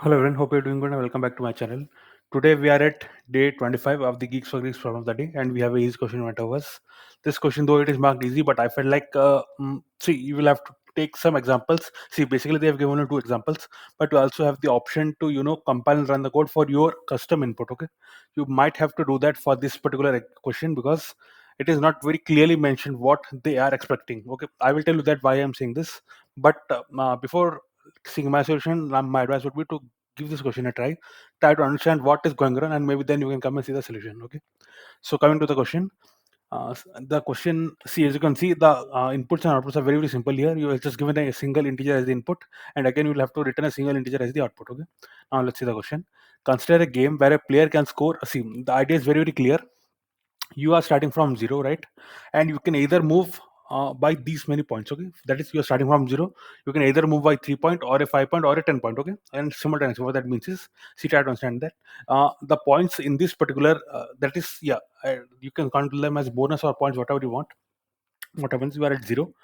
Hello everyone, hope you're doing good and welcome back to my channel. Today we are at day 25 of the Geeks for Geeks problem of the day and we have a easy question in front of us. This question though it is marked easy but I felt like, see you will have to take some examples. See basically they have given you two examples but you also have the option to compile and run the code for your custom input, okay. You might have to do that for this particular question because it is not very clearly mentioned what they are expecting, okay. I will tell you that why I am saying this, but before seeing my solution, my advice would be to give this question a try to understand what is going on, and maybe then you can come and see the solution. Okay. So coming to the question, the question, see as you can see, the inputs and outputs are very simple here. You are just given a single integer as the input, and again you will have to return a single integer as the output. Okay. Now let's see the question. Consider a game where a player can score. See, the idea is very clear. You are starting from zero, right? And you can either move by these many points, okay. That is, you are starting from zero. You can either move by 3 point or a 5 point or a 10 point, okay. And simultaneously what that means is, see, try to understand that the points in this particular that is, yeah, you can count them as bonus or points, whatever you want. What happens, you are at zero,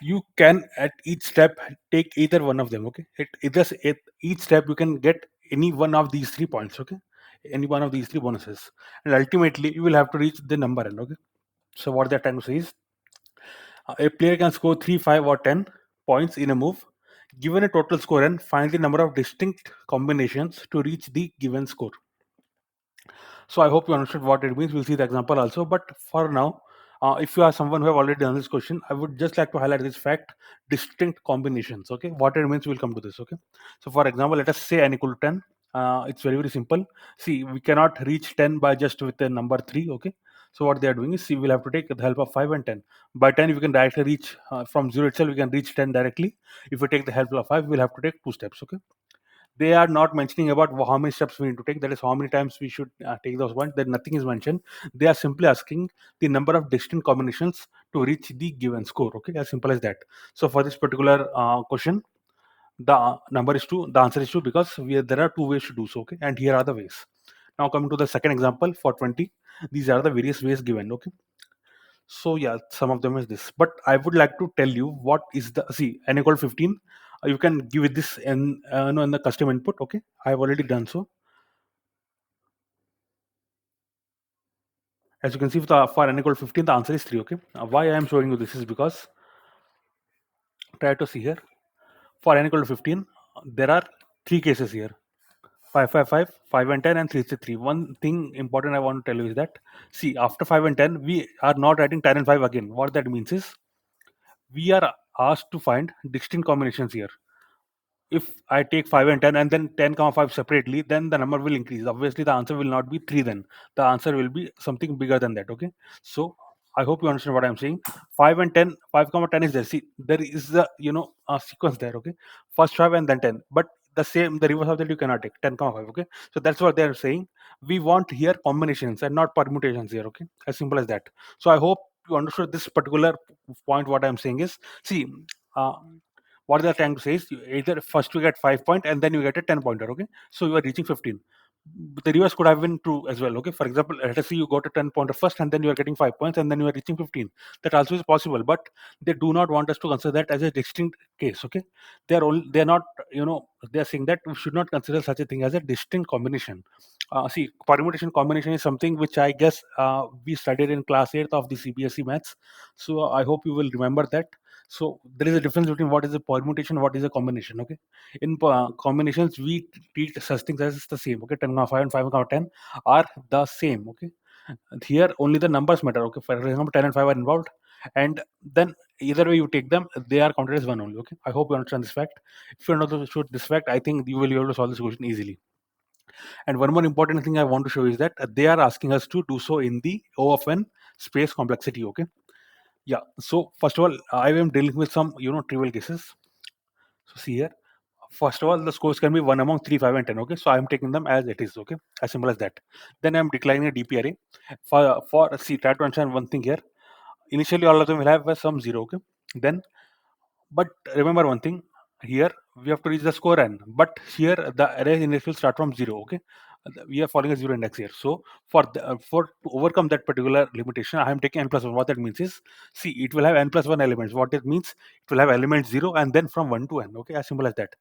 you can at each step take either one of them, okay. It just at each step you can get any one of these 3 points, okay, any one of these three bonuses, and ultimately you will have to reach the number n, okay. So what they're trying to say is, a player can score 3, 5, or 10 points in a move. Given a total score and find the number of distinct combinations to reach the given score. So I hope you understood what it means. We'll see the example also. But for now, if you are someone who have already done this question, I would just like to highlight this fact: distinct combinations. Okay, what it means, we'll come to this. Okay, so for example, let us say n equal to 10. It's very simple. See, we cannot reach 10 by just with the number 3. Okay, so what they are doing is, see, we'll have to take the help of 5 and 10. By 10, we can directly reach from 0 itself. We can reach 10 directly. If we take the help of 5, we'll have to take 2 steps. Okay, they are not mentioning about how many steps we need to take, that is how many times we should take those ones, that nothing is mentioned. They are simply asking the number of distinct combinations to reach the given score, okay, as simple as that. So for this particular question, the number is 2, the answer is 2, because there are two ways to do so, okay, and here are the ways. Now coming to the second example for 20, these are the various ways given, okay. So yeah, some of them is this, but I would like to tell you what is the, see, n equal 15. You can give it this in no, in the custom input. Okay, I have already done so. As you can see, for n equal 15, the answer is 3. Okay, why I am showing you this is because, try to see here, for n equal to 15, there are three cases here: 5, 5, 5, 5 and 10, and 3, 3, 3. One thing important I want to tell you is that, see, after 5 and 10, we are not writing 10 and 5 again. What that means is, we are asked to find distinct combinations here. If I take 5 and 10 and then 10 comma 5 separately, then the number will increase. Obviously, the answer will not be 3 then. The answer will be something bigger than that. Okay. So I hope you understand what I'm saying. 5 and 10, 5 comma 10 is there. See, there is the a sequence there. Okay. First 5 and then 10. But the reverse of that you cannot take 10 comma 5. Okay. So that's what they're saying. We want here combinations and not permutations here. Okay. As simple as that. So I hope you understood this particular point. What I'm saying is, see, uh, what they're trying to say is, you either first you get 5 point and then you get a 10 pointer, okay, so you are reaching 15. The reverse could have been true as well, okay. For example, let us say you got a 10 pointer first and then you are getting 5 points and then you are reaching 15. That also is possible, but they do not want us to consider that as a distinct case, okay. They're not, they're saying that we should not consider such a thing as a distinct combination. See, permutation combination is something which I guess we studied in class 8th of the CBSE maths, so I hope you will remember that. So there is a difference between what is a permutation, what is a combination. Okay, in combinations we treat such things as the same. Okay, 10 comma 5 and 5 comma 10 are the same. Okay, and here only the numbers matter. Okay, for example, 10 and 5 are involved, and then either way you take them, they are counted as one only. Okay, I hope you understand this fact. If you understood this fact, I think you will be able to solve this question easily. And one more important thing I want to show is that they are asking us to do so in the O of n space complexity. Okay, yeah. So first of all, I am dealing with some trivial cases. So see here. First of all, the scores can be one among 3, 5, and 10. Okay, so I'm taking them as it is. Okay, as simple as that. Then I'm declining a DP array. For see, try to understand one thing here. Initially, all of them will have some zero. Okay, then, but remember one thing here, we have to reach the score n. But here the array index will start from zero. Okay, we are following a zero index here. So for to overcome that particular limitation, I am taking n plus one. What that means is, see, it will have n plus one elements. What it means, it will have element zero and then from one to n. Okay, as simple as that.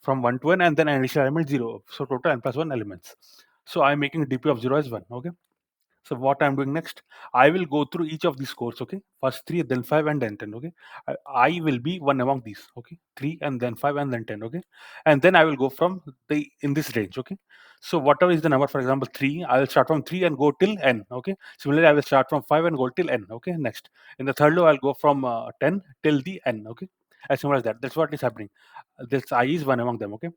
from 1 to n, and then an additional element 0. So total n plus 1 elements. So I'm making dp of 0 as 1. Okay. So what I'm doing next, I will go through each of these scores. Okay. First 3, then 5, and then 10. Okay. I will be one among these. Okay. 3 and then 5 and then 10. Okay. And then I will go from the in this range. Okay. So whatever is the number, for example, 3, I will start from 3 and go till n. Okay. Similarly, I will start from 5 and go till n. Okay. Next, in the third row, I'll go from 10 till the n. Okay. As simple as that. That's what is happening. This I is one among them. Okay.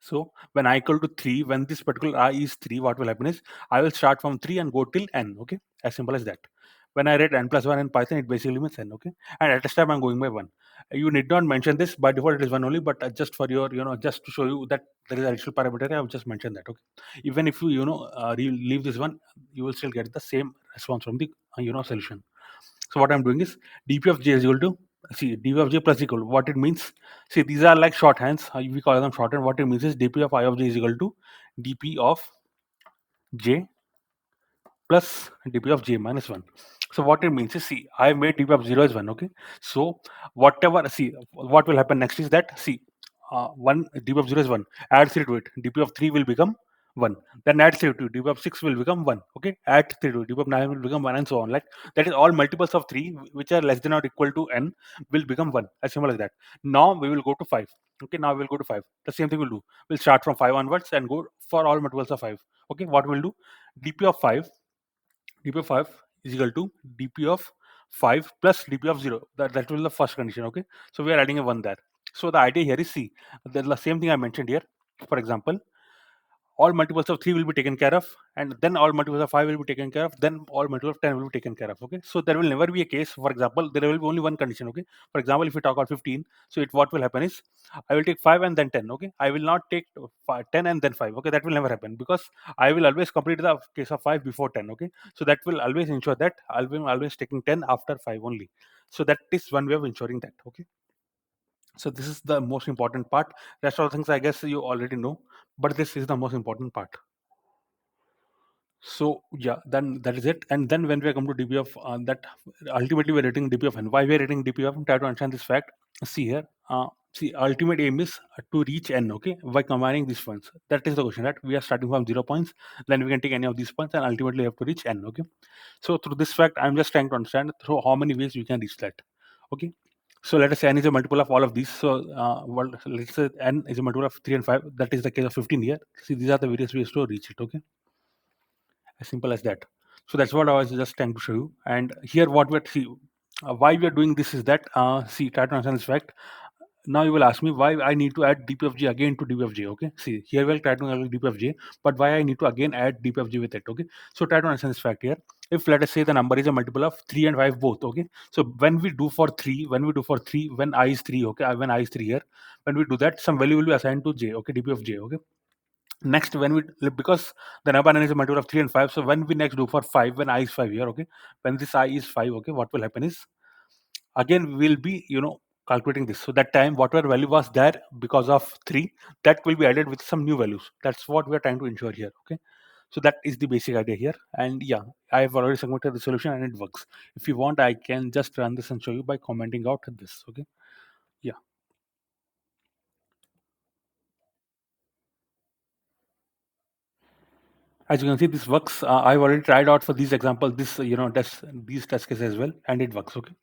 So when I equal to 3, when this particular I is 3, what will happen is I will start from 3 and go till n. Okay, as simple as that. When I read n plus 1 in Python, it basically means n. Okay, and at this time I'm going by 1. You need not mention this, by default it is 1 only, but just for your, just to show you that there is additional parameter, I have just mentioned that. Okay, even if you, leave this one, you will still get the same response from the, solution. So what I'm doing is dp of j is equal to, see, dp of j plus equal. What it means, see, these are like shorthands. We call them shorthand. What it means is dp of I of j is equal to dp of j plus dp of j minus 1. So what it means is, see, I made dp of 0 as 1. Okay. So whatever, see, what will happen next is that, see, 1 dp of 0 is 1. Add 3 to it. dp of 3 will become 1. Then add 3 to it. dp of 6 will become 1. Okay. Add 3 to it. dp of 9 will become 1, and so on. Like that is all multiples of 3 which are less than or equal to n will become 1. As simple as that. Now we will go to 5. Okay. Now we'll go to 5. The same thing we'll do. We'll start from 5 onwards and go for all multiples of 5. Okay. What we'll do? dp of 5 dp of 5 is equal to dp of 5 plus dp of 0. That will be the first condition. Okay. So we are adding a 1 there. So the idea here is, see, the same thing I mentioned here. For example, all multiples of 3 will be taken care of, and then all multiples of 5 will be taken care of, then all multiples of 10 will be taken care of. Okay. So there will never be a case, for example, there will be only one condition. Okay. For example, if we talk about 15, so what will happen is I will take 5 and then 10. Okay. I will not take 10 and then 5. Okay. That will never happen, because I will always complete the case of 5 before 10. Okay. So that will always ensure that I'll be always taking 10 after 5 only. So that is one way of ensuring that. Okay. So this is the most important part. Rest of the things I guess you already know, but this is the most important part. So yeah, then that is it. And then when we come to dp of that, ultimately we're rating dp of n. Why we're rating dp of n? Try to understand this fact. See here. See, ultimate aim is to reach n. Okay, by combining these points. That is the question. That we are starting from 0 points, then we can take any of these points, and ultimately have to reach n. Okay. So through this fact, I'm just trying to understand through how many ways we can reach that. Okay. So let us say n is a multiple of all of these. So well, let's say n is a multiple of 3 and 5. That is the case of 15 here. See, these are the various ways to reach it. Okay, as simple as that. So that's what I was just trying to show you. And here, what we're see, why we are doing this is that, see, try to understand this fact. Now you will ask me why I need to add dp of j again to dp of j. Okay, see, here we'll try to add dp of j, but why I need to again add dp of j with it. Okay, so try to understand this fact here. If let us say the number is a multiple of 3 and 5 both. Okay, so when we do for 3, when I is 3, okay, when I is 3 here, when we do that, some value will be assigned to j. Okay, dp of j. Okay, next, when we, because the number n is a multiple of 3 and 5, so when we next do for 5, when I is 5 here. Okay, when this I is 5, okay, what will happen is, again we'll be, calculating this. So that time whatever value was there because of 3, that will be added with some new values. That's what we are trying to ensure here. Okay, so that is the basic idea here. And yeah, I have already submitted the solution and it works. If you want, I can just run this and show you by commenting out this. Okay, yeah. As you can see, this works. I've already tried out for these examples, this, these test cases as well, and it works. Okay.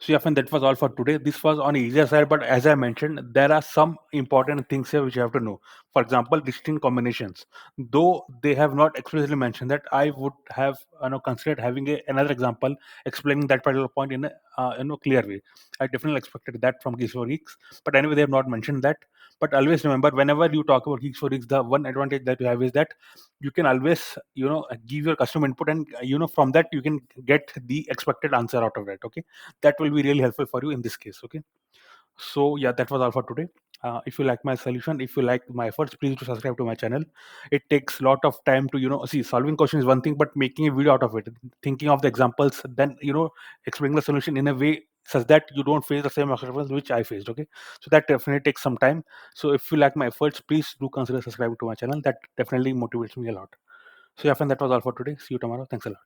So yeah, friend, that was all for today. This was on easier side, but as I mentioned, there are some important things here which you have to know. For example, distinct combinations. Though they have not explicitly mentioned that, I would have, considered having another example explaining that particular point in a, clear way. I definitely expected that from Geeks for Geeks, but anyway, they have not mentioned that. But always remember, whenever you talk about Geeks for Geeks, the one advantage that you have is that you can always, give your custom input, and from that you can get the expected answer out of it. Okay, that will be really helpful for you in this case. Okay, so yeah, that was all for today. If you like my solution, if you like my efforts, please do subscribe to my channel. It takes a lot of time to, see, solving question is one thing, but making a video out of it, thinking of the examples, then, explaining the solution in a way such that you don't face the same obstacles which I faced. Okay, so that definitely takes some time. So if you like my efforts, please do consider subscribing to my channel. That definitely motivates me a lot. So yeah, friend, that was all for today. See you tomorrow. Thanks a lot.